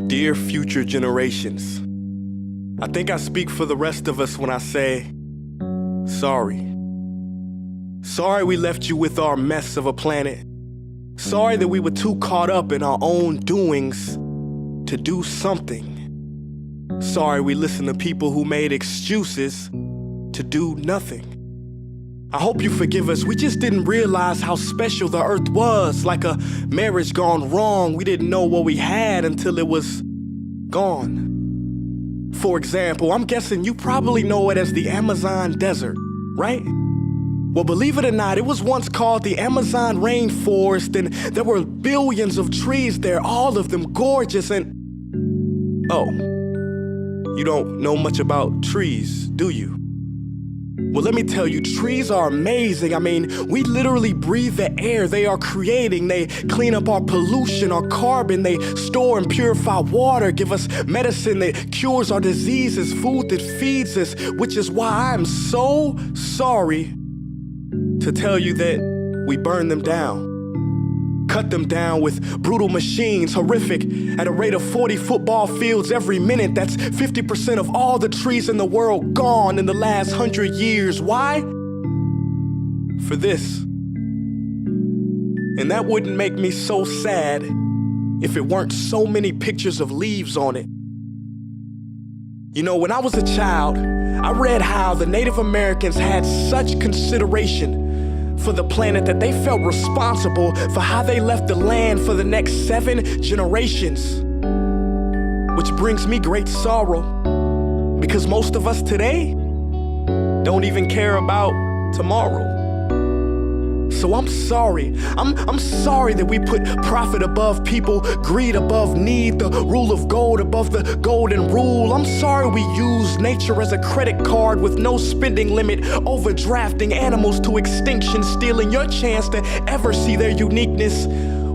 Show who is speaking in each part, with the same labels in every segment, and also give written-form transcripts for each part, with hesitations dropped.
Speaker 1: Dear future generations, I think I speak for the rest of us when I say, sorry. Sorry we left you with our mess of a planet. Sorry that we were too caught up in our own doings to do something. Sorry we listened to people who made excuses to do nothing. I hope you forgive us. We just didn't realize how special the earth was. Like a marriage gone wrong, we didn't know what we had until it was gone. For example, I'm guessing you probably know it as the Amazon desert, right? Well, believe it or not, it was once called the Amazon rainforest, and there were billions of trees there, all of them gorgeous, and... Oh, you don't know much about trees, do you? Well, let me tell you, trees are amazing. I mean, we literally breathe the air they are creating. They clean up our pollution, our carbon. They store and purify water, give us medicine that cures our diseases, food that feeds us, which is why I'm so sorry to tell you that we burn them down. Cut them down with brutal machines, horrific, at a rate of 40 football fields every minute. That's 50% of all the trees in the world gone in the last 100 years. Why? For this. And that wouldn't make me so sad if it weren't so many pictures of leaves on it. You know, when I was a child, I read how the Native Americans had such consideration for the planet that they felt responsible for how they left the land for the next 7 generations. Which brings me great sorrow, because most of us today don't even care about tomorrow. So I'm sorry. I'm sorry that we put profit above people, greed above need, the rule of gold above the golden rule. I'm sorry we use nature as a credit card with no spending limit, overdrafting animals to extinction, stealing your chance to ever see their uniqueness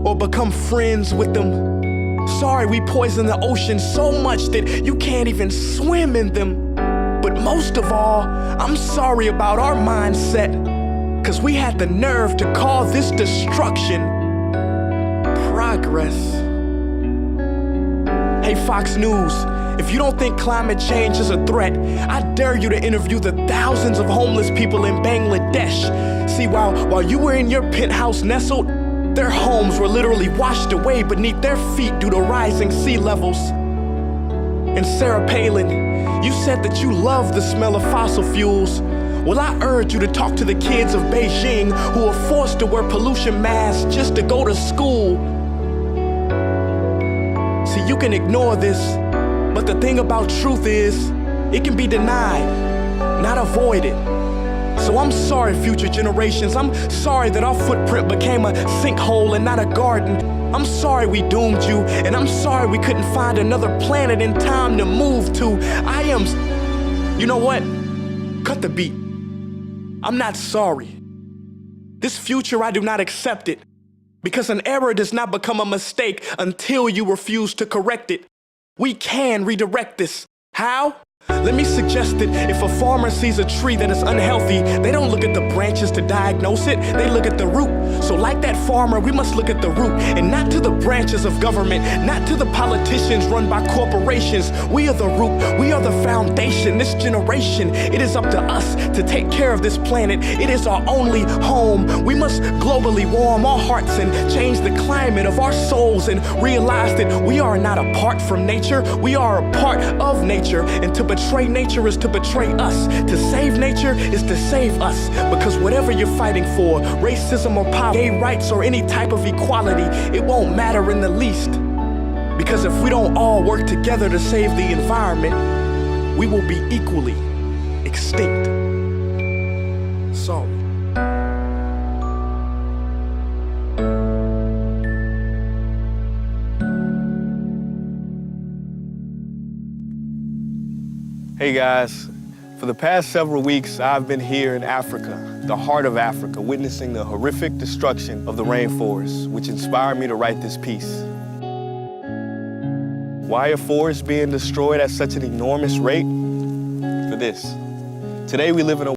Speaker 1: or become friends with them. Sorry we poison the ocean so much that you can't even swim in them. But most of all, I'm sorry about our mindset, 'cause we had the nerve to call this destruction progress. Hey Fox News, if you don't think climate change is a threat, I dare you to interview the thousands of homeless people in Bangladesh. See, while you were in your penthouse nestled, their homes were literally washed away beneath their feet due to rising sea levels. And Sarah Palin, you said that you love the smell of fossil fuels. Well, I urge you to talk to the kids of Beijing who are forced to wear pollution masks just to go to school. See, you can ignore this, but the thing about truth is, it can be denied, not avoided. So I'm sorry, future generations. I'm sorry that our footprint became a sinkhole and not a garden. I'm sorry we doomed you, and I'm sorry we couldn't find another planet in time to move to. You know what? Cut the beat. I'm not sorry. This future, I do not accept it, because an error does not become a mistake until you refuse to correct it. We can redirect this. How? Let me suggest that if a farmer sees a tree that is unhealthy, they don't look at the branches to diagnose it, they look at the root. So like that farmer, we must look at the root, and not to the branches of government, not to the politicians run by corporations. We are the root, we are the foundation. This generation, it is up to us to take care of this planet. It is our only home. We must globally warm our hearts and change the climate of our souls and realize that we are not apart from nature, we are a part of nature. And to betray nature is to betray us. To save nature is to save us. Because whatever you're fighting for, racism or poverty, gay rights or any type of equality, it won't matter in the least. Because if we don't all work together to save the environment, we will be equally extinct. Sorry. Hey guys, for the past several weeks, I've been here in Africa, the heart of Africa, witnessing the horrific destruction of the rainforest, which inspired me to write this piece. Why are forests being destroyed at such an enormous rate? For this. Today we live in a